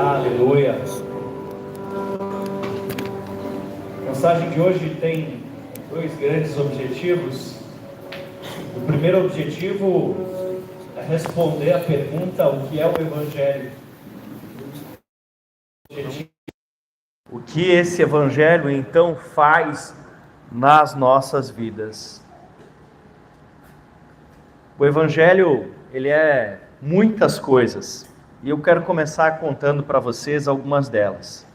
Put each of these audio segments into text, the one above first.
Aleluia. A mensagem de hoje tem dois grandes objetivos. O primeiro objetivo é responder a pergunta: o que é o Evangelho? O que esse Evangelho então faz nas nossas vidas? O Evangelho, ele é muitas coisas, e eu quero começar contando para vocês algumas delas.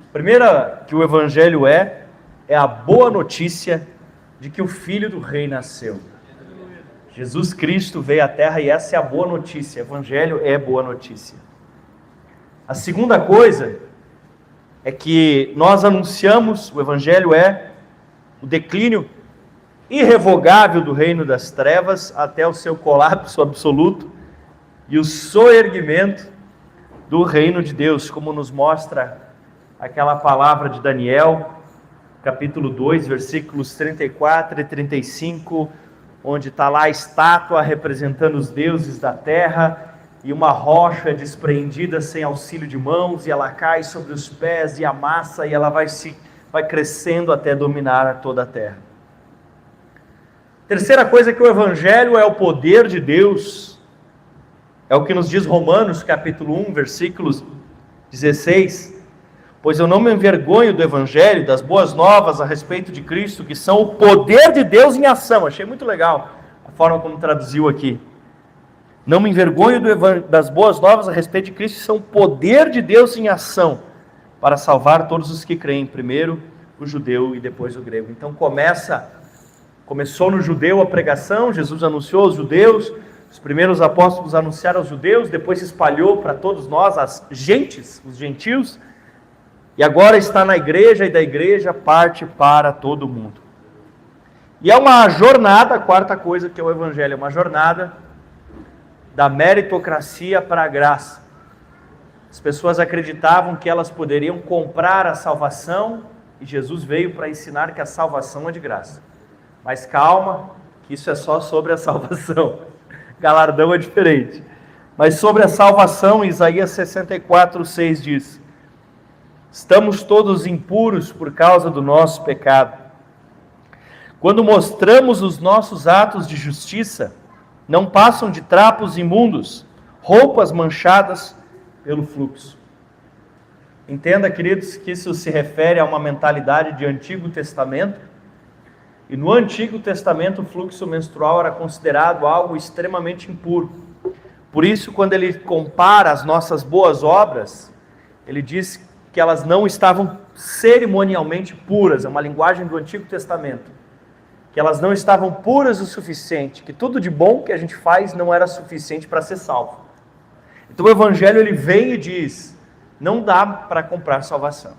A primeira que o Evangelho é a boa notícia de que o Filho do Rei nasceu. Jesus Cristo veio à Terra e essa é a boa notícia. O Evangelho é boa notícia. A segunda coisa é que nós anunciamos, o Evangelho é o declínio irrevogável do reino das trevas até o seu colapso absoluto e o soerguimento do reino de Deus, como nos mostra aquela palavra de Daniel, capítulo 2, versículos 34 e 35, onde está lá a estátua representando os deuses da terra e uma rocha despreendida sem auxílio de mãos, e ela cai sobre os pés e amassa, e ela vai crescendo até dominar toda a terra. Terceira coisa é que o Evangelho é o poder de Deus, é o que nos diz Romanos capítulo 1, versículos 16, pois eu não me envergonho do Evangelho, das boas novas a respeito de Cristo, que são o poder de Deus em ação. Achei muito legal a forma como traduziu aqui. Não me envergonho das boas novas a respeito de Cristo, que são o poder de Deus em ação, para salvar todos os que creem, primeiro o judeu e depois o grego. Então começou no judeu a pregação, Jesus anunciou aos judeus, os primeiros apóstolos anunciaram aos judeus, depois se espalhou para todos nós, as gentes, os gentios, e agora está na igreja, e da igreja parte para todo mundo. E é uma jornada, a quarta coisa que é o Evangelho, é uma jornada da meritocracia para a graça. As pessoas acreditavam que elas poderiam comprar a salvação, e Jesus veio para ensinar que a salvação é de graça. Mas calma, que isso é só sobre a salvação. Galardão é diferente. Mas sobre a salvação, Isaías 64, 6 diz: estamos todos impuros por causa do nosso pecado. Quando mostramos os nossos atos de justiça, não passam de trapos imundos, roupas manchadas pelo fluxo. Entenda, queridos, que isso se refere a uma mentalidade de Antigo Testamento. E no Antigo Testamento o fluxo menstrual era considerado algo extremamente impuro. Por isso, quando ele compara as nossas boas obras, ele diz que elas não estavam cerimonialmente puras, é uma linguagem do Antigo Testamento, que elas não estavam puras o suficiente, que tudo de bom que a gente faz não era suficiente para ser salvo. Então o Evangelho ele vem e diz, não dá para comprar salvação.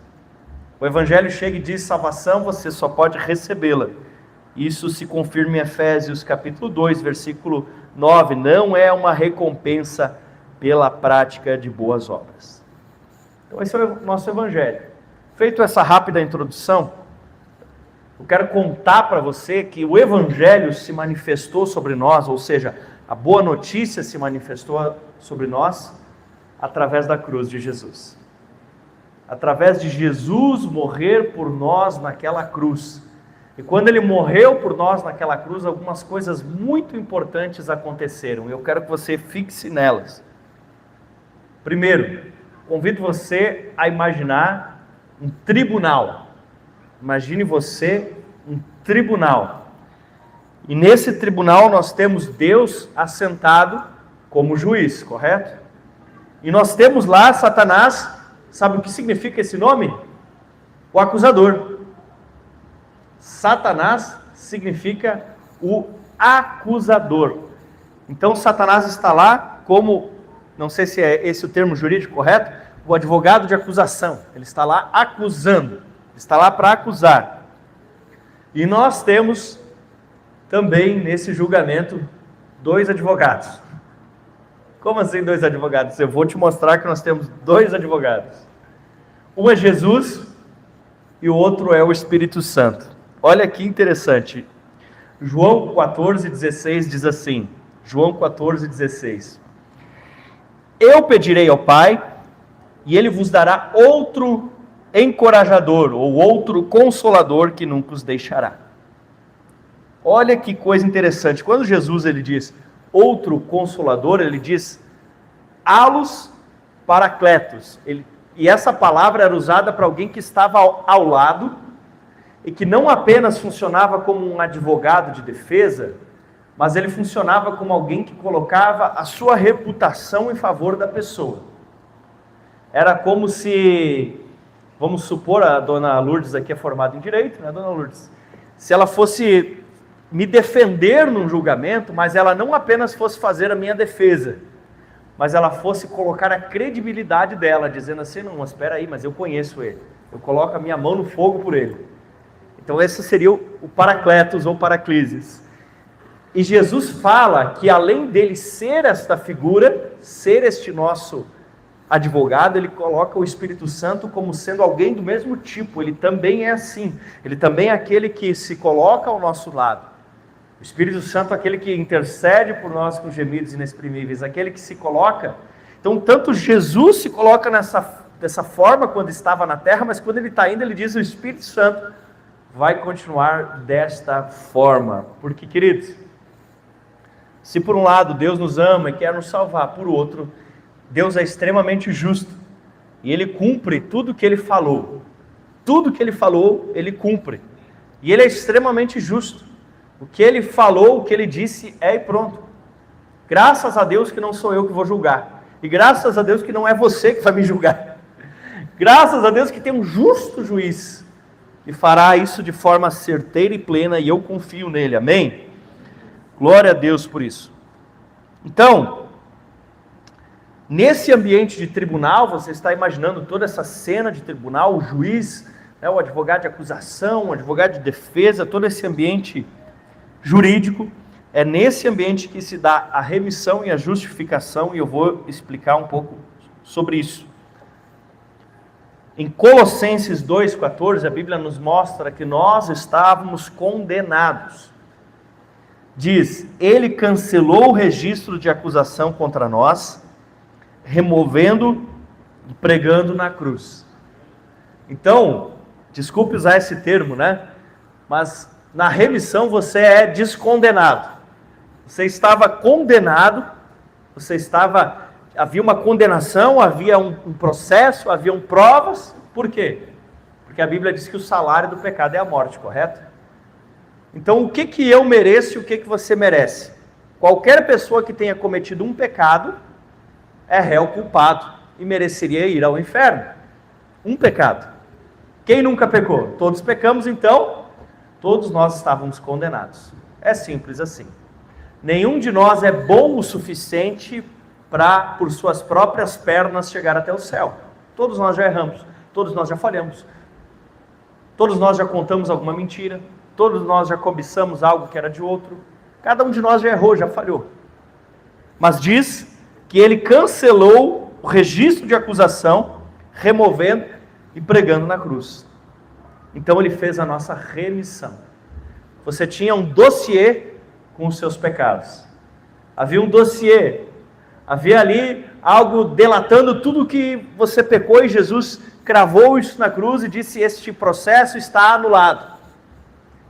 O Evangelho chega e diz, salvação você só pode recebê-la. Isso se confirma em Efésios capítulo 2, versículo 9, não é uma recompensa pela prática de boas obras. Então esse é o nosso Evangelho. Feito essa rápida introdução, eu quero contar para você que o Evangelho se manifestou sobre nós, ou seja, a boa notícia se manifestou sobre nós através da cruz de Jesus. Através de Jesus morrer por nós naquela cruz. E quando ele morreu por nós naquela cruz, algumas coisas muito importantes aconteceram. Eu quero que você fixe nelas. Primeiro, convido você a imaginar um tribunal. Imagine você um tribunal. E nesse tribunal nós temos Deus assentado como juiz, correto? E nós temos lá Satanás. Sabe o que significa esse nome? O acusador. Satanás significa o acusador. Então Satanás está lá como, não sei se é esse o termo jurídico correto, o advogado de acusação. Ele está lá acusando, está lá para acusar. E nós temos também nesse julgamento dois advogados. Como assim dois advogados? Eu vou te mostrar que nós temos dois advogados. Um é Jesus e o outro é o Espírito Santo. Olha que interessante. João 14,16 diz assim. João 14,16. Eu pedirei ao Pai e ele vos dará outro encorajador, ou outro consolador que nunca os deixará. Olha que coisa interessante, quando Jesus ele diz outro consolador, ele diz allos paracletos, e essa palavra era usada para alguém que estava ao lado, e que não apenas funcionava como um advogado de defesa, mas ele funcionava como alguém que colocava a sua reputação em favor da pessoa. Era como se, vamos supor, a dona Lourdes aqui é formada em Direito, né, dona Lourdes? Se ela fosse me defender num julgamento, mas ela não apenas fosse fazer a minha defesa, mas ela fosse colocar a credibilidade dela, dizendo assim, não, mas espera aí, mas eu conheço ele, eu coloco a minha mão no fogo por ele. Então esse seria o Paracletos ou Paraclises. E Jesus fala que além dele ser esta figura, ser este nosso advogado, ele coloca o Espírito Santo como sendo alguém do mesmo tipo, ele também é assim, ele também é aquele que se coloca ao nosso lado. O Espírito Santo é aquele que intercede por nós com gemidos inexprimíveis, aquele que se coloca. Então, tanto Jesus se coloca dessa forma quando estava na terra, mas quando ele está indo, ele diz: o Espírito Santo vai continuar desta forma. Porque, queridos, se por um lado Deus nos ama e quer nos salvar, por outro, Deus é extremamente justo e Ele cumpre tudo que Ele falou. Tudo que Ele falou, Ele cumpre. E Ele é extremamente justo. O que Ele falou, o que Ele disse é e pronto. Graças a Deus que não sou eu que vou julgar. E graças a Deus que não é você que vai me julgar. Graças a Deus que tem um justo juiz que fará isso de forma certeira e plena, e eu confio nele. Amém? Glória a Deus por isso. Então, nesse ambiente de tribunal, você está imaginando toda essa cena de tribunal, o juiz, o advogado de acusação, o advogado de defesa, todo esse ambiente jurídico. É nesse ambiente que se dá a remissão e a justificação, e eu vou explicar um pouco sobre isso. Em Colossenses 2,14, a Bíblia nos mostra que nós estávamos condenados. Diz: Ele cancelou o registro de acusação contra nós, removendo e pregando na cruz. Então, desculpe usar esse termo, né? Mas na remissão você é descondenado. Você estava condenado, havia uma condenação, havia um processo, haviam provas. Por quê? Porque a Bíblia diz que o salário do pecado é a morte, correto? Então, o que eu mereço e o que você merece? Qualquer pessoa que tenha cometido um pecado é réu culpado e mereceria ir ao inferno. Um pecado. Quem nunca pecou? Todos pecamos, então todos nós estávamos condenados. É simples assim. Nenhum de nós é bom o suficiente para, por suas próprias pernas, chegar até o céu. Todos nós já erramos, todos nós já falhamos, todos nós já contamos alguma mentira, todos nós já cobiçamos algo que era de outro, cada um de nós já errou, já falhou. Mas diz que ele cancelou o registro de acusação, removendo e pregando na cruz. Então ele fez a nossa remissão. Você tinha um dossiê com os seus pecados. Havia um dossiê, havia ali algo delatando tudo que você pecou, e Jesus cravou isso na cruz e disse: este processo está anulado.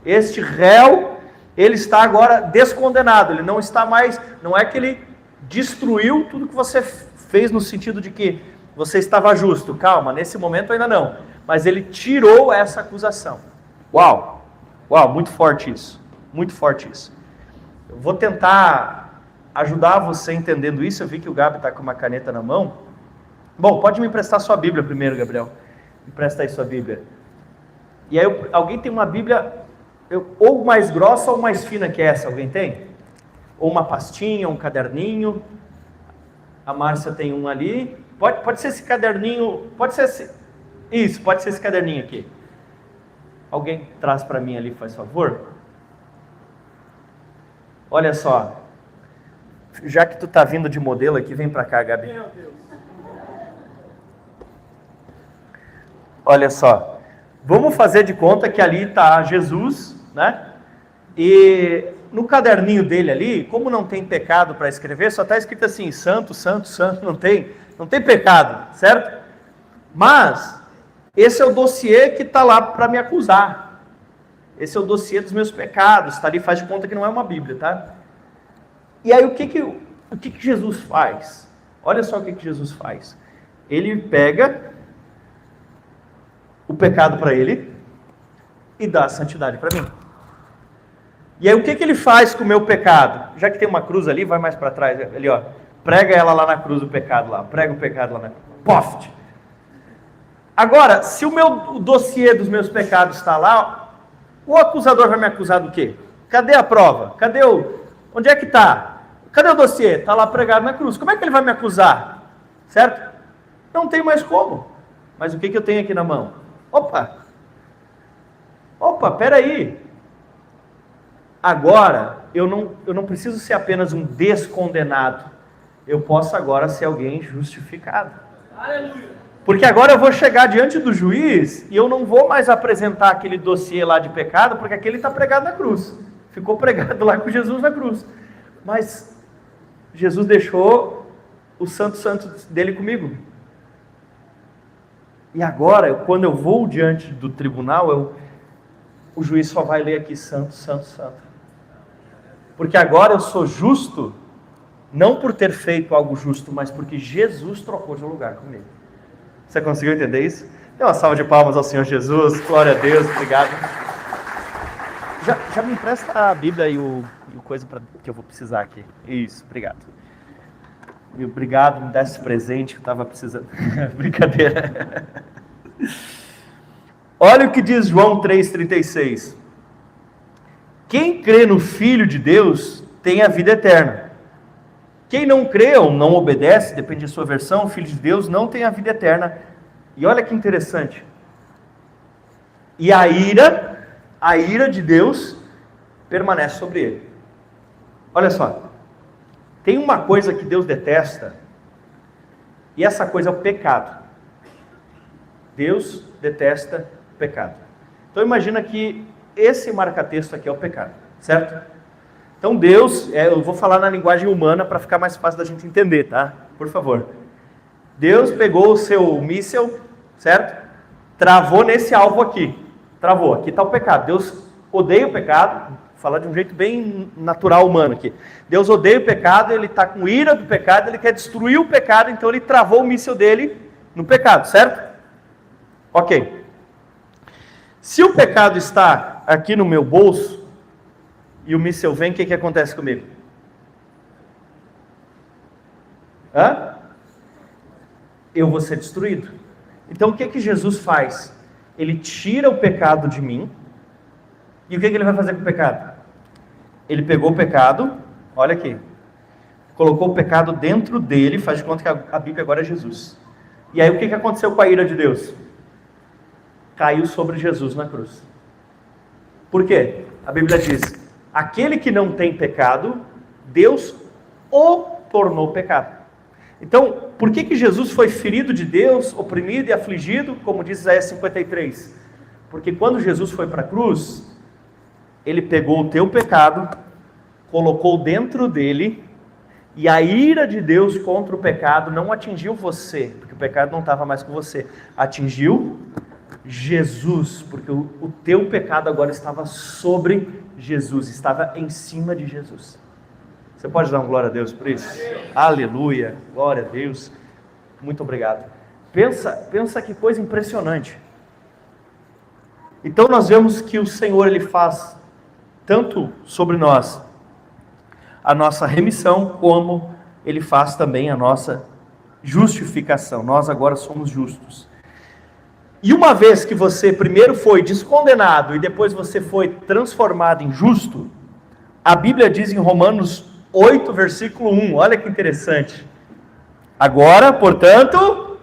Este réu, ele está agora descondenado, ele não está mais, não é que ele destruiu tudo que você fez no sentido de que você estava justo, calma, nesse momento ainda não, mas ele tirou essa acusação. Uau, muito forte isso, muito forte isso. Eu vou tentar ajudar você entendendo isso. Eu vi que o Gabi está com uma caneta na mão. Bom, pode me emprestar sua Bíblia primeiro, Gabriel. Empresta aí sua Bíblia. E aí, alguém tem uma Bíblia ou mais grossa ou mais fina que essa? Alguém tem? Ou uma pastinha, um caderninho? A Márcia tem um ali. Pode ser esse caderninho, pode ser esse. Isso, pode ser esse caderninho aqui. Alguém traz para mim ali, faz favor? Olha só, já que tu tá vindo de modelo aqui, vem para cá, Gabi. Meu Deus. Olha só, vamos fazer de conta que ali está Jesus, né? E no caderninho dele ali, como não tem pecado para escrever, só está escrito assim: santo, santo, santo, não tem pecado, certo? Mas esse é o dossiê que está lá para me acusar. Esse é o dossiê dos meus pecados. Está ali, faz de conta que não é uma Bíblia, tá? E aí o que Jesus faz? Olha só o que Jesus faz. Ele pega o pecado para ele e dá a santidade para mim. E aí o que ele faz com o meu pecado? Já que tem uma cruz ali, vai mais para trás, ali ó, prega ela lá na cruz, o pecado lá, prega o pecado lá na cruz, poft! Agora, se o dossiê dos meus pecados está lá, o acusador vai me acusar do quê? Cadê a prova? Onde é que está? Cadê o dossiê? Está lá pregado na cruz. Como é que ele vai me acusar? Certo? Não tem mais como. Mas o que eu tenho aqui na mão? Opa, peraí. Agora, eu não preciso ser apenas um descondenado. Eu posso agora ser alguém justificado. Aleluia. Porque agora eu vou chegar diante do juiz e eu não vou mais apresentar aquele dossiê lá de pecado, porque aquele está pregado na cruz. Ficou pregado lá com Jesus na cruz. Mas Jesus deixou o santo dele comigo. E agora, quando eu vou diante do tribunal, o juiz só vai ler aqui santo, santo, santo. Porque agora eu sou justo, não por ter feito algo justo, mas porque Jesus trocou de lugar comigo. Você conseguiu entender isso? Dê uma salva de palmas ao Senhor Jesus, glória a Deus, obrigado. Já me empresta a Bíblia e o coisa que eu vou precisar aqui. Isso, obrigado. E obrigado, me dá esse presente que eu estava precisando. Brincadeira. Olha o que diz João 3,36. Quem crê no Filho de Deus tem a vida eterna. Quem não crê ou não obedece, depende da sua versão, o Filho de Deus não tem a vida eterna. E olha que interessante. E a ira de Deus permanece sobre ele. Olha só. Tem uma coisa que Deus detesta, e essa coisa é o pecado. Deus detesta o pecado. Então imagina que esse marca-texto aqui é o pecado, certo? Então Deus, eu vou falar na linguagem humana para ficar mais fácil da gente entender, tá? Por favor. Deus pegou o seu míssil, certo? Travou nesse alvo aqui. Travou, aqui está o pecado. Deus odeia o pecado, vou falar de um jeito bem natural humano aqui. Deus odeia o pecado, ele está com ira do pecado, ele quer destruir o pecado, então ele travou o míssil dele no pecado, certo? Ok. Se o pecado está aqui no meu bolso, e o míssil vem, o que acontece comigo? Eu vou ser destruído. Então o que Jesus faz? Ele tira o pecado de mim, e o que ele vai fazer com o pecado? Ele pegou o pecado, olha aqui, colocou o pecado dentro dele, faz de conta que a Bíblia agora é Jesus. E aí o que aconteceu com a ira de Deus? Caiu sobre Jesus na cruz. Por quê? A Bíblia diz: aquele que não tem pecado, Deus o tornou pecado. Então, por que Jesus foi ferido de Deus, oprimido e afligido, como diz Isaías 53? Porque quando Jesus foi para a cruz, ele pegou o teu pecado, colocou dentro dele, e a ira de Deus contra o pecado não atingiu você, porque o pecado não estava mais com você, atingiu Jesus, porque o teu pecado agora estava sobre Jesus, estava em cima de Jesus. Você pode dar um glória a Deus por isso? Aleluia, glória a Deus, muito obrigado. Pensa que coisa impressionante. Então nós vemos que o Senhor, Ele faz tanto sobre nós a nossa remissão, como Ele faz também a nossa justificação. Nós agora somos justos. E uma vez que você primeiro foi descondenado e depois você foi transformado em justo, a Bíblia diz em Romanos 8, versículo 1, olha que interessante. Agora, portanto,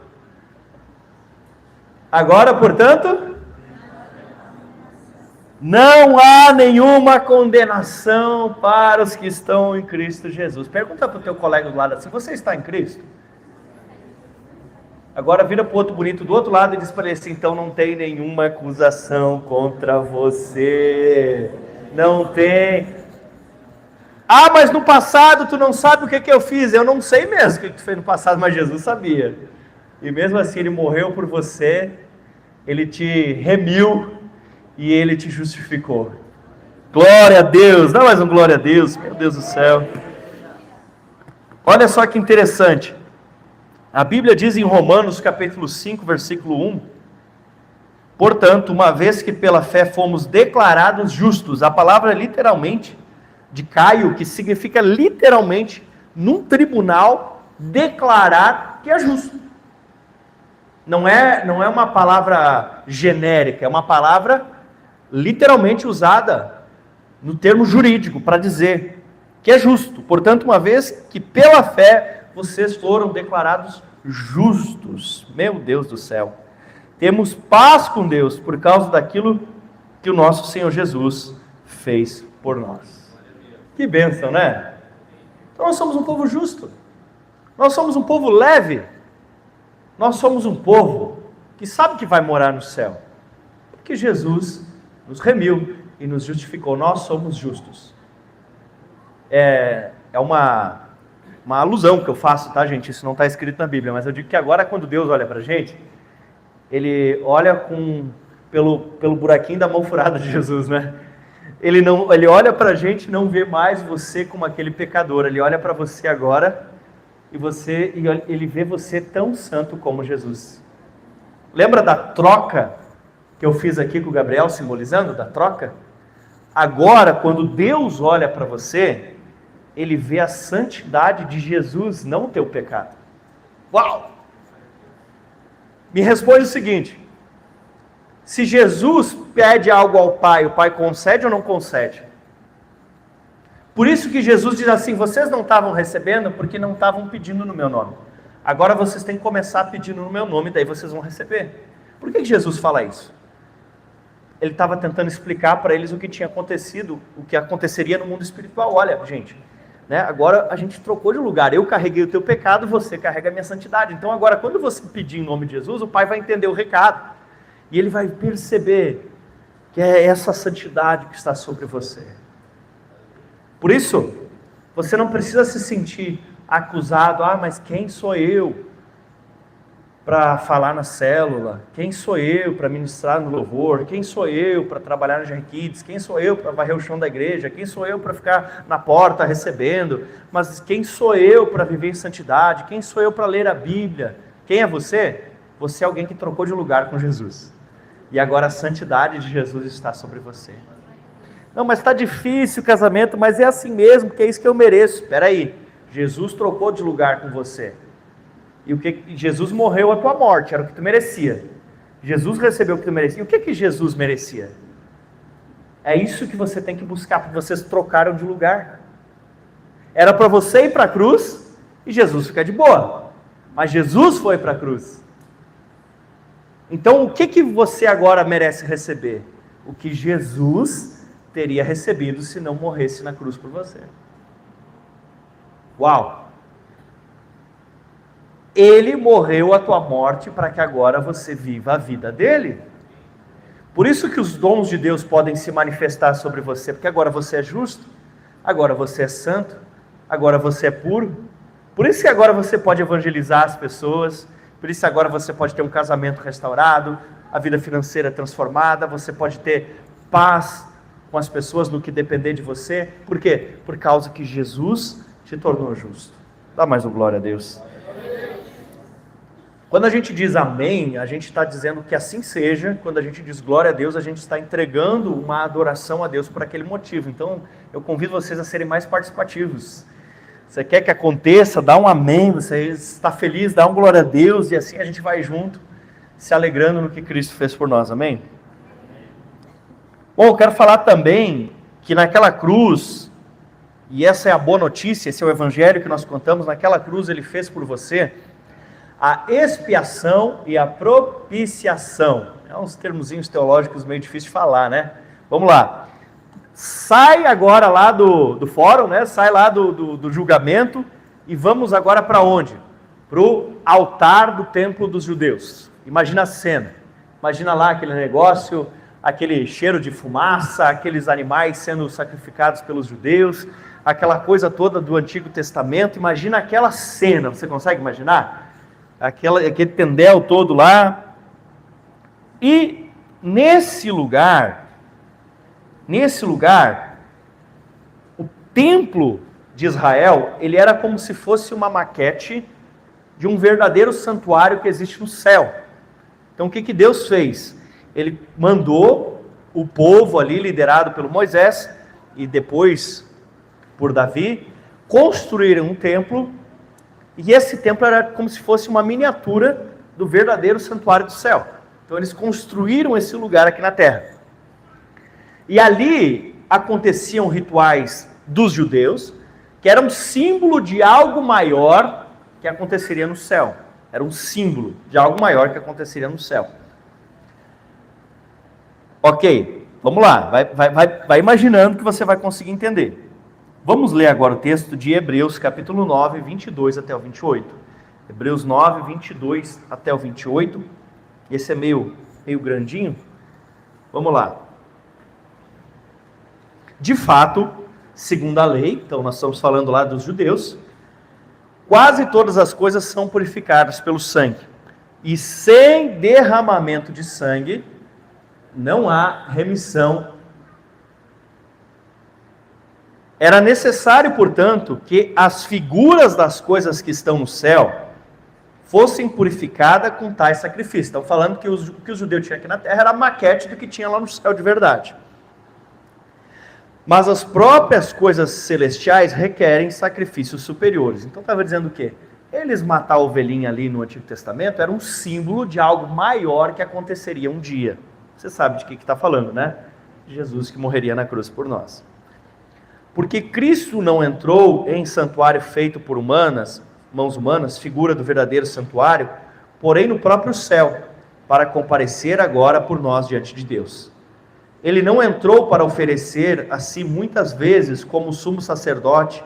não há nenhuma condenação para os que estão em Cristo Jesus. Pergunta para o teu colega do lado assim: você está em Cristo? Agora vira para o outro bonito do outro lado e diz para ele assim: então não tem nenhuma acusação contra você. Não tem. Ah, mas no passado tu não sabe o que eu fiz. Eu não sei mesmo o que tu fez no passado, mas Jesus sabia. E mesmo assim ele morreu por você, ele te remiu e ele te justificou. Glória a Deus, dá mais um glória a Deus, meu Deus do céu. Olha só que interessante, a Bíblia diz em Romanos capítulo 5, versículo 1, portanto, uma vez que pela fé fomos declarados justos, a palavra literalmente, de Caio, que significa literalmente, num tribunal, declarar que é justo. Não é uma palavra genérica, é uma palavra literalmente usada no termo jurídico para dizer que é justo. Portanto, uma vez que pela fé vocês foram declarados justos. Meu Deus do céu. Temos paz com Deus por causa daquilo que o nosso Senhor Jesus fez por nós. Que bênção, né? Então nós somos um povo justo. Nós somos um povo leve. Nós somos um povo que sabe que vai morar no céu. Porque Jesus nos remiu e nos justificou. Nós somos justos. É uma alusão que eu faço, tá, gente? Isso não está escrito na Bíblia, mas eu digo que agora, quando Deus olha para a gente, Ele olha pelo buraquinho da mão furada de Jesus, né? Ele olha para a gente e não vê mais você como aquele pecador. Ele olha para você agora e ele vê você tão santo como Jesus. Lembra da troca que eu fiz aqui com o Gabriel, simbolizando da troca? Agora, quando Deus olha para você, Ele vê a santidade de Jesus, não o teu pecado. Uau! Me responde o seguinte: se Jesus pede algo ao Pai, o Pai concede ou não concede? Por isso que Jesus diz assim: vocês não estavam recebendo porque não estavam pedindo no meu nome. Agora vocês têm que começar pedindo no meu nome, daí vocês vão receber. Por que Jesus fala isso? Ele estava tentando explicar para eles o que tinha acontecido, o que aconteceria no mundo espiritual. Olha, gente, né, agora a gente trocou de lugar. Eu carreguei o teu pecado, você carrega a minha santidade. Então agora, quando você pedir em nome de Jesus, o Pai vai entender o recado. E ele vai perceber que é essa santidade que está sobre você. Por isso, você não precisa se sentir acusado. Mas quem sou eu para falar na célula? Quem sou eu para ministrar no louvor? Quem sou eu para trabalhar no GR Kids? Quem sou eu para varrer o chão da igreja? Quem sou eu para ficar na porta recebendo? Mas quem sou eu para viver em santidade? Quem sou eu para ler a Bíblia? Quem é você? Você é alguém que trocou de lugar com Jesus. E agora a santidade de Jesus está sobre você. Não, mas está difícil o casamento, mas é assim mesmo, porque é isso que eu mereço. Espera aí, Jesus trocou de lugar com você. E o que Jesus morreu a tua morte, era o que tu merecia. Jesus recebeu o que tu merecia. E o que Jesus merecia? É isso que você tem que buscar, porque vocês trocaram de lugar. Era para você ir para a cruz e Jesus ficar de boa. Mas Jesus foi para a cruz. Então o que você agora merece receber? O que Jesus teria recebido se não morresse na cruz por você. Uau! Ele morreu a tua morte para que agora você viva a vida dele. Por isso que os dons de Deus podem se manifestar sobre você, porque agora você é justo, agora você é santo, agora você é puro. Por isso que agora você pode evangelizar as pessoas, por isso que agora você pode ter um casamento restaurado, a vida financeira transformada, você pode ter paz com as pessoas no que depender de você. Por quê? Por causa que Jesus te tornou justo. Dá mais um glória a Deus. Quando a gente diz amém, a gente está dizendo que assim seja. Quando a gente diz glória a Deus, a gente está entregando uma adoração a Deus por aquele motivo. Então, eu convido vocês a serem mais participativos. Você quer que aconteça, dá um amém. Você está feliz, dá um glória a Deus. E assim a gente vai junto, se alegrando no que Cristo fez por nós. Amém? Bom, eu quero falar também que naquela cruz, e essa é a boa notícia, esse é o evangelho que nós contamos, naquela cruz Ele fez por você a expiação e a propiciação. É uns termozinhos teológicos meio difícil de falar, né? Vamos lá. Sai agora lá do fórum, né? Sai lá do julgamento e vamos agora para onde? Para o altar do templo dos judeus. Imagina a cena. Imagina lá aquele negócio, aquele cheiro de fumaça, aqueles animais sendo sacrificados pelos judeus, aquela coisa toda do Antigo Testamento. Imagina aquela cena, você consegue imaginar? aquele tendel todo lá. E nesse lugar, o templo de Israel, ele era como se fosse uma maquete de um verdadeiro santuário que existe no céu. Então o que Deus fez? Ele mandou o povo ali, liderado pelo Moisés, e depois por Davi, construírem um templo, e esse templo era como se fosse uma miniatura do verdadeiro santuário do céu. Então eles construíram esse lugar aqui na terra. E ali aconteciam rituais dos judeus, que era um símbolo de algo maior que aconteceria no céu. Era um símbolo de algo maior que aconteceria no céu. Ok, vamos lá, vai imaginando que você vai conseguir entender. Vamos ler agora o texto de Hebreus, capítulo 9, 22 até o 28. Hebreus 9, 22 até o 28. Esse é meio grandinho. Vamos lá. De fato, segundo a lei, então nós estamos falando lá dos judeus, quase todas as coisas são purificadas pelo sangue. E sem derramamento de sangue, não há remissão. Era necessário, portanto, que as figuras das coisas que estão no céu fossem purificadas com tais sacrifícios. Estão falando que o que os judeus tinham aqui na terra era a maquete do que tinha lá no céu de verdade. Mas as próprias coisas celestiais requerem sacrifícios superiores. Então estava dizendo o quê? Eles matar a ovelhinha ali no Antigo Testamento era um símbolo de algo maior que aconteceria um dia. Você sabe de que está falando, né? Jesus que morreria na cruz por nós. Porque Cristo não entrou em santuário feito por mãos humanas, figura do verdadeiro santuário, porém no próprio céu, para comparecer agora por nós diante de Deus. Ele não entrou para oferecer a si muitas vezes, como sumo sacerdote,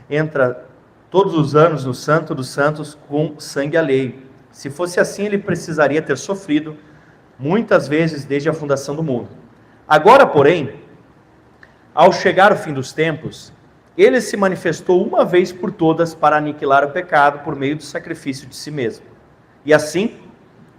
entra todos os anos no Santo dos Santos com sangue alheio. Se fosse assim, ele precisaria ter sofrido muitas vezes desde a fundação do mundo. Agora, porém, ao chegar o fim dos tempos, ele se manifestou uma vez por todas para aniquilar o pecado por meio do sacrifício de si mesmo. E assim,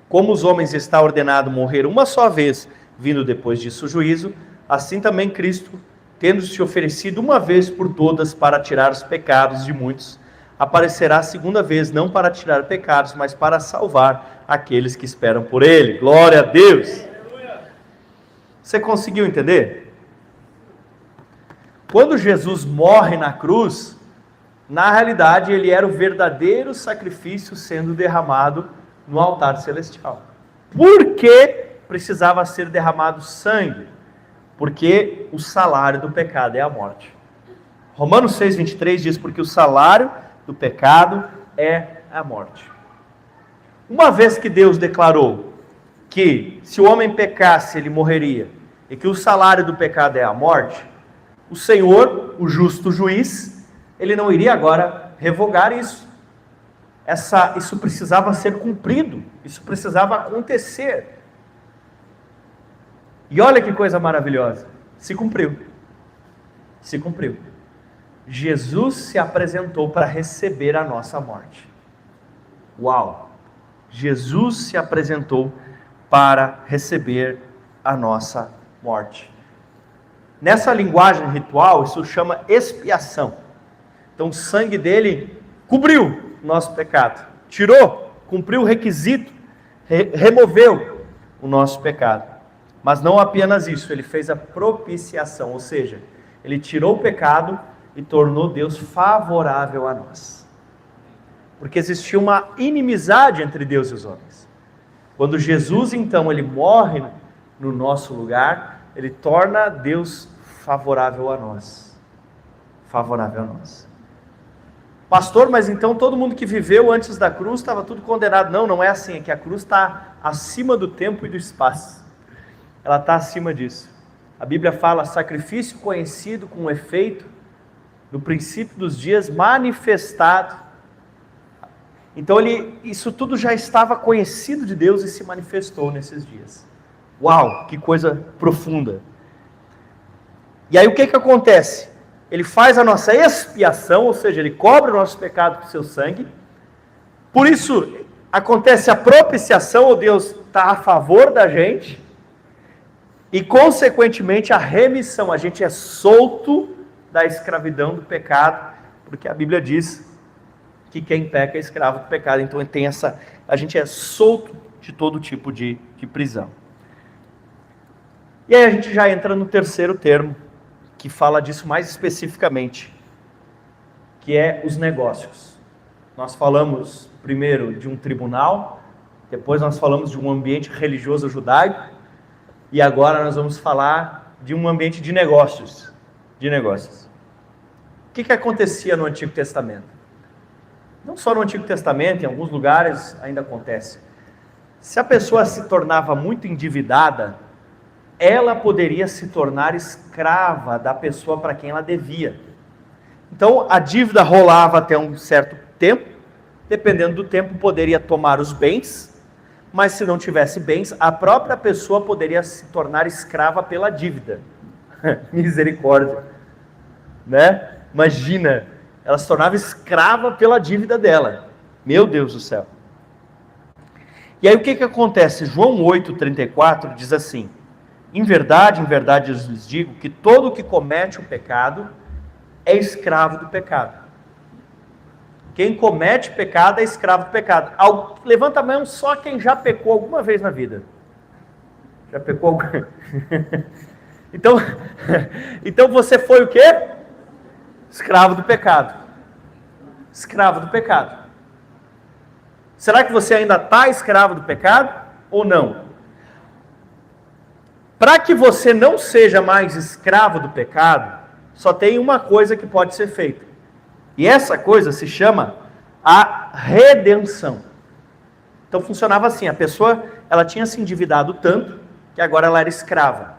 como os homens está ordenado morrer uma só vez, vindo depois disso o juízo, assim também Cristo, tendo se oferecido uma vez por todas para tirar os pecados de muitos, aparecerá a segunda vez, não para tirar pecados, mas para salvar aqueles que esperam por ele. Glória a Deus! Você conseguiu entender? Quando Jesus morre na cruz, na realidade ele era o verdadeiro sacrifício sendo derramado no altar celestial. Por que precisava ser derramado sangue? Porque o salário do pecado é a morte. Romanos 6,23 diz, porque o salário do pecado é a morte. Uma vez que Deus declarou que se o homem pecasse ele morreria, e que o salário do pecado é a morte, o Senhor, o justo juiz, ele não iria agora revogar isso. Isso precisava ser cumprido, isso precisava acontecer. E olha que coisa maravilhosa, se cumpriu. Se cumpriu. Jesus se apresentou para receber a nossa morte. Uau! Jesus se apresentou para receber a nossa morte. Nessa linguagem ritual, isso chama expiação. Então o sangue dele cobriu o nosso pecado, tirou, cumpriu o requisito, removeu o nosso pecado. Mas não apenas isso, ele fez a propiciação, ou seja, ele tirou o pecado e tornou Deus favorável a nós. Porque existia uma inimizade entre Deus e os homens. Quando Jesus então ele morre no nosso lugar, ele torna Deus favorável a nós. Favorável a nós. Pastor, mas então todo mundo que viveu antes da cruz estava tudo condenado. Não, não é assim, é que a cruz está acima do tempo e do espaço. Ela está acima disso. A Bíblia fala sacrifício conhecido com efeito no princípio dos dias manifestado. Então isso tudo já estava conhecido de Deus e se manifestou nesses dias. Uau, que coisa profunda. E aí o que acontece? Ele faz a nossa expiação, ou seja, ele cobre o nosso pecado com seu sangue. Por isso, acontece a propiciação, ou Deus está a favor da gente, e consequentemente a remissão, a gente é solto da escravidão do pecado, porque a Bíblia diz que quem peca é escravo do pecado, então a gente é solto de todo tipo de prisão. E aí a gente já entra no terceiro termo, que fala disso mais especificamente, que é os negócios. Nós falamos primeiro de um tribunal, depois nós falamos de um ambiente religioso judaico, e agora nós vamos falar de um ambiente de negócios. O que acontecia no Antigo Testamento? Não só no Antigo Testamento, em alguns lugares ainda acontece. Se a pessoa se tornava muito endividada, ela poderia se tornar escrava da pessoa para quem ela devia. Então, a dívida rolava até um certo tempo, dependendo do tempo, poderia tomar os bens, mas se não tivesse bens, a própria pessoa poderia se tornar escrava pela dívida. Misericórdia. Né? Imagina, ela se tornava escrava pela dívida dela. Meu Deus do céu. E aí o que acontece? João 8,34 diz assim: em verdade eu lhes digo que todo que comete o pecado é escravo do pecado. Quem comete pecado é escravo do pecado. Levanta a mão só quem já pecou alguma vez na vida. Já pecou alguma? Então você foi o quê? Escravo do pecado. Escravo do pecado. Será que você ainda está escravo do pecado ou não? Para que você não seja mais escravo do pecado, só tem uma coisa que pode ser feita. E essa coisa se chama a redenção. Então funcionava assim, a pessoa ela tinha se endividado tanto que agora ela era escrava.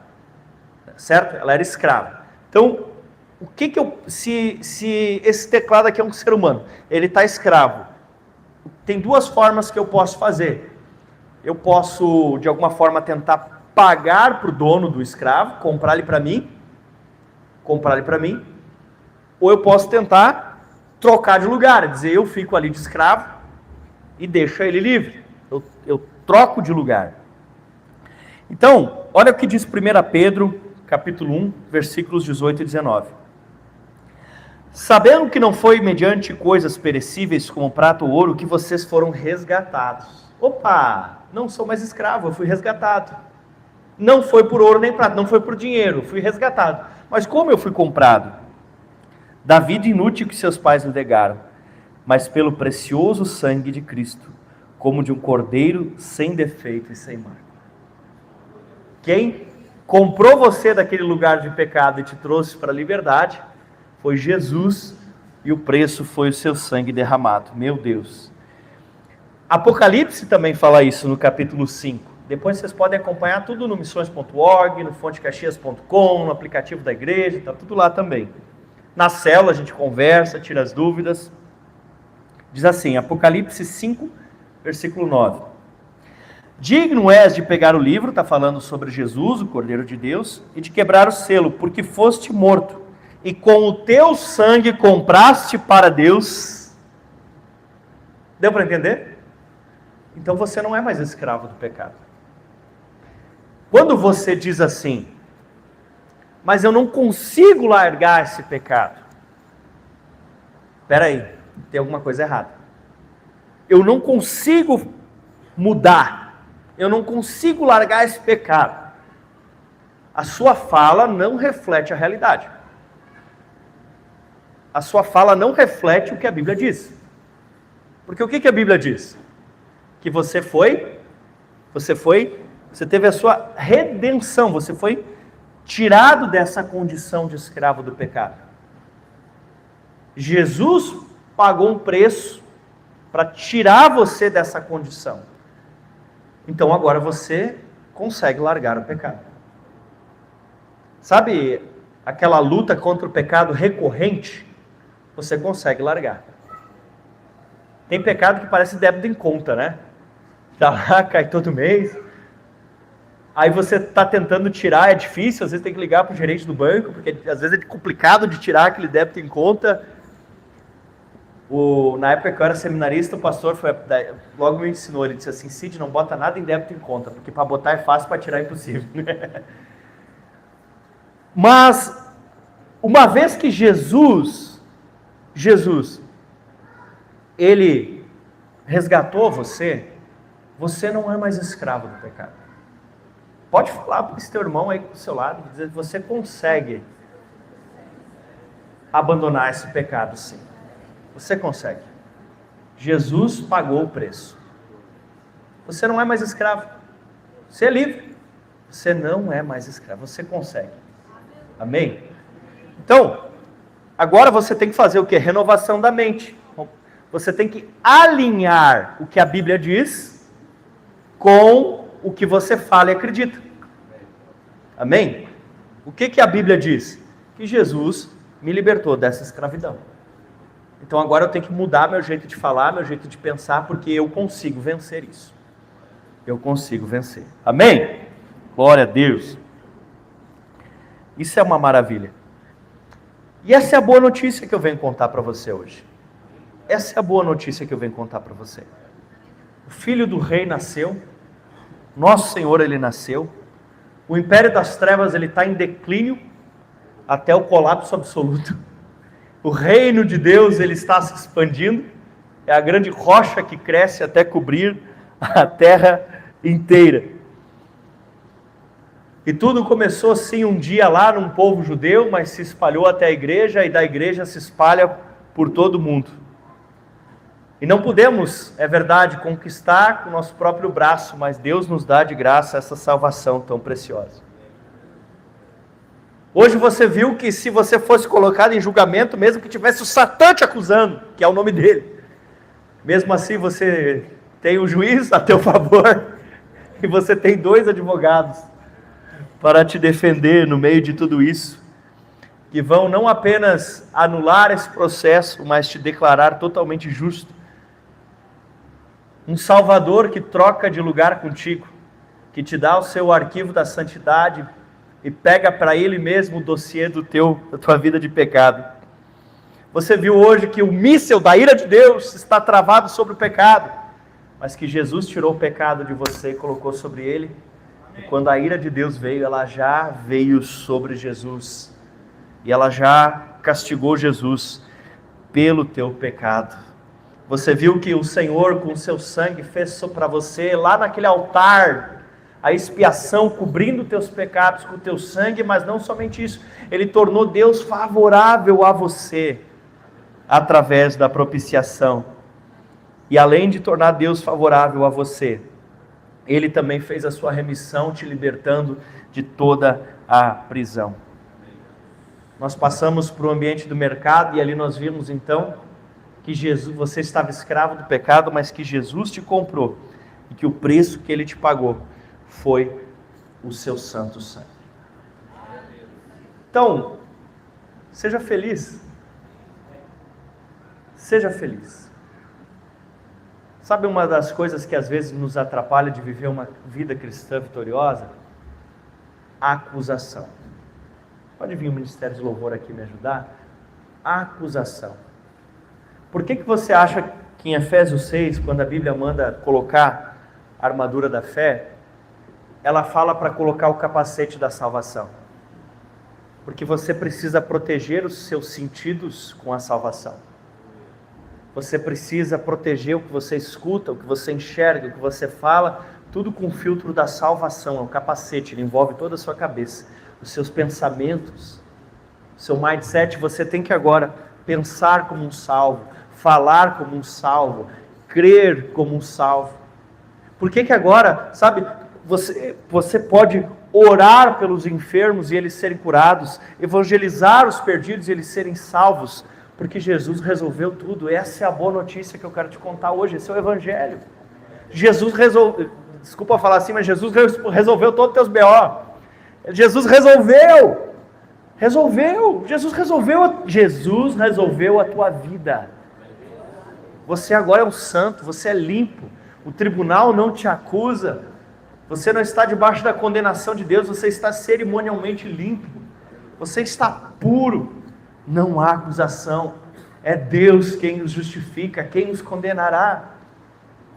Certo? Ela era escrava. Então, se esse teclado aqui é um ser humano, ele está escravo, tem duas formas que eu posso fazer. Eu posso, de alguma forma, tentar pagar para o dono do escravo, comprar ele para mim, ou eu posso tentar trocar de lugar, dizer, eu fico ali de escravo e deixo ele livre. Eu troco de lugar. Então, olha o que diz 1 Pedro, capítulo 1, versículos 18 e 19. Sabendo que não foi mediante coisas perecíveis como prata ou ouro que vocês foram resgatados. Opa, não sou mais escravo, eu fui resgatado. Não foi por ouro nem prata, não foi por dinheiro, fui resgatado. Mas como eu fui comprado? Da vida inútil que seus pais nos negaram, mas pelo precioso sangue de Cristo, como de um cordeiro sem defeito e sem marca. Quem comprou você daquele lugar de pecado e te trouxe para a liberdade foi Jesus, e o preço foi o seu sangue derramado. Meu Deus. Apocalipse também fala isso no capítulo 5. Depois vocês podem acompanhar tudo no missões.org, no fontecaxias.com, no aplicativo da igreja, está tudo lá também. Na célula a gente conversa, tira as dúvidas. Diz assim, Apocalipse 5, versículo 9. Digno és de pegar o livro, está falando sobre Jesus, o Cordeiro de Deus, e de quebrar o selo, porque foste morto, e com o teu sangue compraste para Deus. Deu para entender? Então você não é mais escravo do pecado. Quando você diz assim, mas eu não consigo largar esse pecado. Espera aí, tem alguma coisa errada. Eu não consigo mudar. Eu não consigo largar esse pecado. A sua fala não reflete a realidade. A sua fala não reflete o que a Bíblia diz. Porque o que a Bíblia diz? Que você teve a sua redenção, você foi tirado dessa condição de escravo do pecado. Jesus pagou um preço para tirar você dessa condição. Então agora você consegue largar o pecado. Sabe aquela luta contra o pecado recorrente? Você consegue largar. Tem pecado que parece débito em conta, né? Tá lá, cai todo mês. Aí você está tentando tirar, é difícil, às vezes tem que ligar para o gerente do banco, porque às vezes é complicado de tirar aquele débito em conta. Na época que eu era seminarista, o pastor logo me ensinou, ele disse assim: Cid, não bota nada em débito em conta, porque para botar é fácil, para tirar é impossível. Mas, uma vez que Jesus, ele resgatou você, você não é mais escravo do pecado. Pode falar para esse teu irmão aí do seu lado, dizer que você consegue abandonar esse pecado, sim. Você consegue. Jesus pagou o preço. Você não é mais escravo. Você é livre. Você não é mais escravo. Você consegue. Amém? Então, agora você tem que fazer o quê? Renovação da mente. Você tem que alinhar o que a Bíblia diz com o que você fala e acredita. Amém? O que a Bíblia diz? Que Jesus me libertou dessa escravidão. Então agora eu tenho que mudar meu jeito de falar, meu jeito de pensar, porque eu consigo vencer isso. Eu consigo vencer. Amém? Glória a Deus. Isso é uma maravilha. E essa é a boa notícia que eu venho contar para você hoje. Essa é a boa notícia que eu venho contar para você. O Filho do Rei nasceu. Nosso Senhor, ele nasceu. O império das trevas, ele está em declínio até o colapso absoluto. O reino de Deus, ele está se expandindo. É a grande rocha que cresce até cobrir a terra inteira. E tudo começou assim um dia lá num povo judeu, mas se espalhou até a igreja, e da igreja se espalha por todo o mundo. E não podemos, é verdade, conquistar com o nosso próprio braço, mas Deus nos dá de graça essa salvação tão preciosa. Hoje você viu que se você fosse colocado em julgamento, mesmo que tivesse o Satã te acusando, que é o nome dele, mesmo assim você tem um juiz a teu favor, e você tem 2 advogados para te defender no meio de tudo isso, que vão não apenas anular esse processo, mas te declarar totalmente justo. Um Salvador que troca de lugar contigo, que te dá o seu arquivo da santidade e pega para ele mesmo o dossiê da tua vida de pecado. Você viu hoje que o míssil da ira de Deus está travado sobre o pecado, mas que Jesus tirou o pecado de você e colocou sobre ele. E quando a ira de Deus veio, ela já veio sobre Jesus. E ela já castigou Jesus pelo teu pecado. Você viu que o Senhor, com o seu sangue, fez para você, lá naquele altar, a expiação, cobrindo teus pecados com o teu sangue, mas não somente isso, Ele tornou Deus favorável a você, através da propiciação. E além de tornar Deus favorável a você, Ele também fez a sua remissão, te libertando de toda a prisão. Nós passamos para o ambiente do mercado, e ali nós vimos então, que Jesus, você estava escravo do pecado, mas que Jesus te comprou, e que o preço que Ele te pagou, foi o seu santo sangue. Então, seja feliz. Seja feliz. Sabe uma das coisas que às vezes nos atrapalha de viver uma vida cristã vitoriosa? A acusação. Pode vir o Ministério de Louvor aqui me ajudar? A acusação. Por que você acha que em Efésios 6, quando a Bíblia manda colocar a armadura da fé, ela fala para colocar o capacete da salvação? Porque você precisa proteger os seus sentidos com a salvação. Você precisa proteger o que você escuta, o que você enxerga, o que você fala, tudo com o filtro da salvação. É um capacete, ele envolve toda a sua cabeça, os seus pensamentos, o seu mindset. Você tem que agora pensar como um salvo, falar como um salvo, crer como um salvo. Por que agora, sabe, você pode orar pelos enfermos e eles serem curados, evangelizar os perdidos e eles serem salvos, porque Jesus resolveu tudo. Essa é a boa notícia que eu quero te contar hoje. Esse é o Evangelho. Jesus resolveu, desculpa falar assim, mas Jesus resolveu todos os teus B.O. Jesus resolveu. Jesus resolveu a tua vida. Você agora é um santo, você é limpo. O tribunal não te acusa. Você não está debaixo da condenação de Deus, você está cerimonialmente limpo. Você está puro. Não há acusação. É Deus quem nos justifica, quem nos condenará.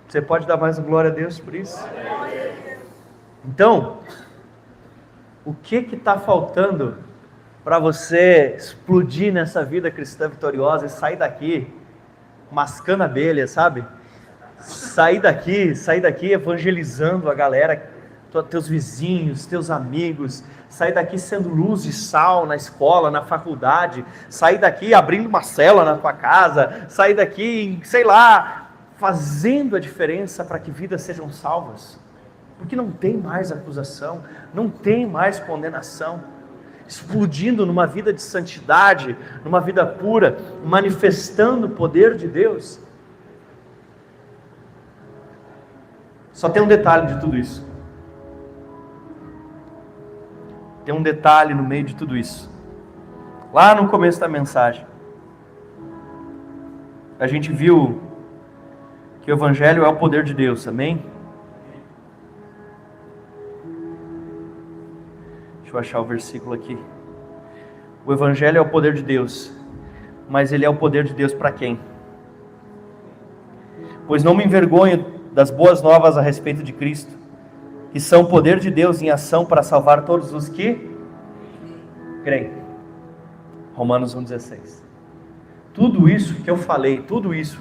Você pode dar mais glória a Deus por isso? Então, o que está faltando para você explodir nessa vida cristã vitoriosa e sair daqui mascando abelha, sabe? Sair daqui evangelizando a galera, teus vizinhos, teus amigos, sair daqui sendo luz e sal na escola, na faculdade, sair daqui abrindo uma célula na tua casa, sair daqui, sei lá, fazendo a diferença para que vidas sejam salvas, porque não tem mais acusação, não tem mais condenação, explodindo numa vida de santidade, numa vida pura, manifestando o poder de Deus. Só tem um detalhe de tudo isso. Tem um detalhe no meio de tudo isso. Lá no começo da mensagem, a gente viu que o Evangelho é o poder de Deus, amém? Deixa eu achar o versículo aqui. O Evangelho é o poder de Deus, mas ele é o poder de Deus para quem? Pois não me envergonho das boas novas a respeito de Cristo, que são o poder de Deus em ação para salvar todos os que creem. Romanos 1,16. Tudo isso que eu falei, tudo isso,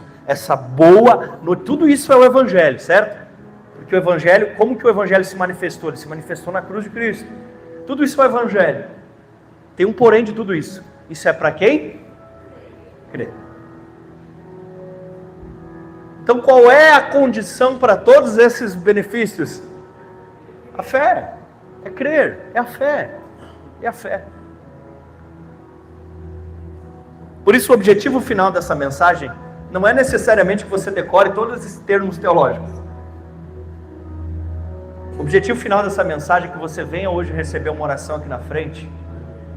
tudo isso é o Evangelho, certo? Porque o Evangelho, como que o Evangelho se manifestou? Ele se manifestou na cruz de Cristo. Tudo isso é o Evangelho. Tem um porém de tudo isso. Isso é para quem? Crê. Então qual é a condição para todos esses benefícios? A fé. É crer. É a fé. É a fé. Por isso o objetivo final dessa mensagem não é necessariamente que você decore todos esses termos teológicos. O objetivo final dessa mensagem é que você venha hoje receber uma oração aqui na frente.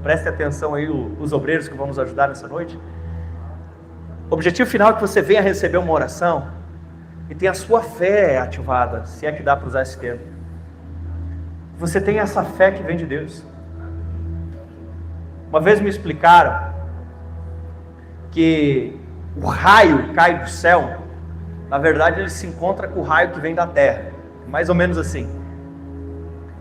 Preste atenção aí, os obreiros que vão nos ajudar nessa noite. O objetivo final é que você venha receber uma oração e tenha a sua fé ativada, se é que dá para usar esse termo. Você tem essa fé que vem de Deus. Uma vez me explicaram que o raio cai do céu, na verdade ele se encontra com o raio que vem da terra, mais ou menos assim.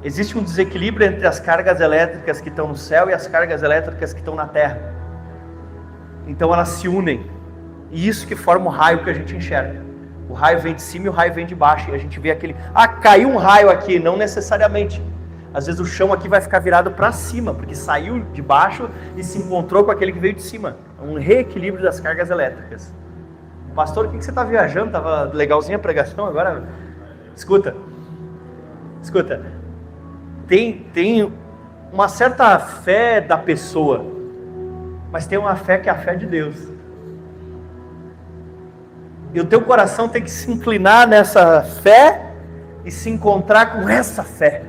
Existe um desequilíbrio entre as cargas elétricas que estão no céu e as cargas elétricas que estão na terra. Então elas se unem, e isso que forma o raio que a gente enxerga. O raio vem de cima e o raio vem de baixo, e a gente vê aquele, caiu um raio aqui, não necessariamente. Às vezes o chão aqui vai ficar virado para cima, porque saiu de baixo e se encontrou com aquele que veio de cima. É um reequilíbrio das cargas elétricas. Pastor, o que você está viajando? Estava legalzinha a pregação agora? Escuta. Tem uma certa fé da pessoa, mas tem uma fé que é a fé de Deus. E o teu coração tem que se inclinar nessa fé e se encontrar com essa fé.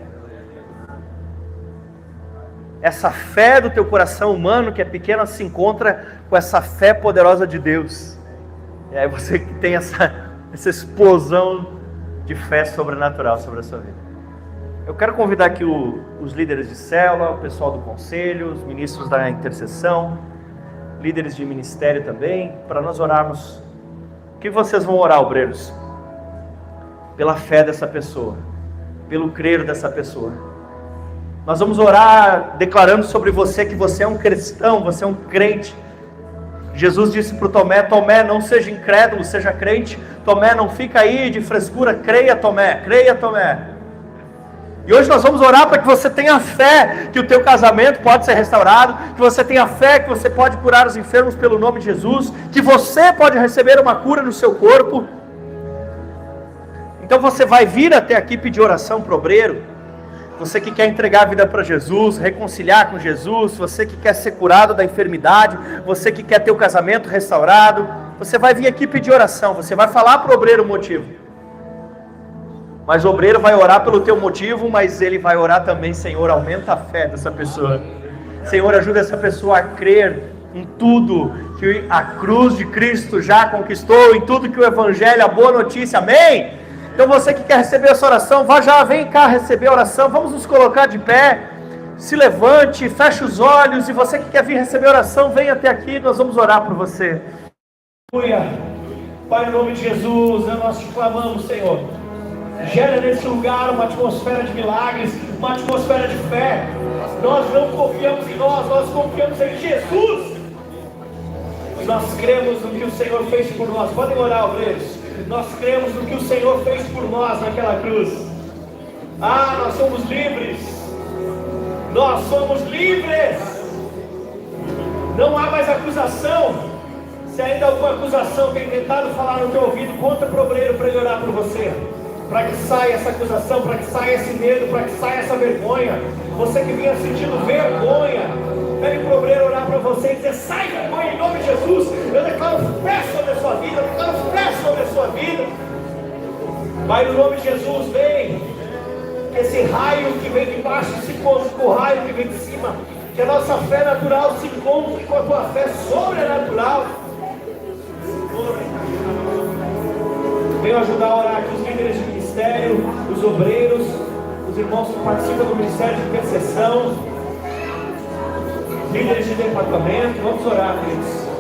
Essa fé do teu coração humano, que é pequena, se encontra com essa fé poderosa de Deus. E aí você que tem essa explosão de fé sobrenatural sobre a sua vida. Eu quero convidar aqui os líderes de célula, o pessoal do conselho, os ministros da intercessão, líderes de ministério também, para nós orarmos. O que vocês vão orar, obreiros? Pela fé dessa pessoa, pelo crer dessa pessoa. Nós vamos orar declarando sobre você que você é um cristão, você é um crente. Jesus disse para o Tomé: Tomé, não seja incrédulo, seja crente. Tomé, não fica aí de frescura, creia Tomé. E hoje nós vamos orar para que você tenha fé que o teu casamento pode ser restaurado, que você tenha fé que você pode curar os enfermos pelo nome de Jesus, que você pode receber uma cura no seu corpo. Então você vai vir até aqui pedir oração para o obreiro. Você que quer entregar a vida para Jesus, reconciliar com Jesus, você que quer ser curado da enfermidade, você que quer ter o casamento restaurado, você vai vir aqui pedir oração, você vai falar para o obreiro o motivo. Mas o obreiro vai orar pelo teu motivo, mas ele vai orar também: Senhor, aumenta a fé dessa pessoa. Senhor, ajuda essa pessoa a crer em tudo que a cruz de Cristo já conquistou, em tudo que o Evangelho, a boa notícia, amém? Então você que quer receber essa oração, vem cá receber a oração. Vamos nos colocar de pé, se levante, feche os olhos. E você que quer vir receber a oração, vem até aqui, nós vamos orar por você. Aleluia. Pai, em nome de Jesus, nós te clamamos, Senhor. Gera nesse lugar uma atmosfera de milagres, uma atmosfera de fé. Nós não confiamos em nós confiamos em Jesus. Nós cremos no que o Senhor fez por nós. Podem orar, obreiros. Nós cremos no que o Senhor fez por nós naquela cruz. Nós somos livres. Nós somos livres. Não há mais acusação. Se ainda alguma acusação tem tentado falar no teu ouvido, conta para o obreiro para ele orar por você. Para que saia essa acusação, para que saia esse medo, para que saia essa vergonha. Você que vinha sentindo vergonha, pede para o obreiro orar para você e dizer: sai vergonha em nome de Jesus. Eu declaro fé sobre a sua vida, eu declaro fé sobre a sua vida. Pai, no nome de Jesus, vem. Que esse raio que vem de baixo se encontre com o raio que vem de cima. Que a nossa fé natural se encontre com a tua fé sobrenatural. Venho ajudar a orar aqui os líderes de ministério, os obreiros, os irmãos que participam do ministério de intercessão, líderes de departamento. Vamos orar, queridos.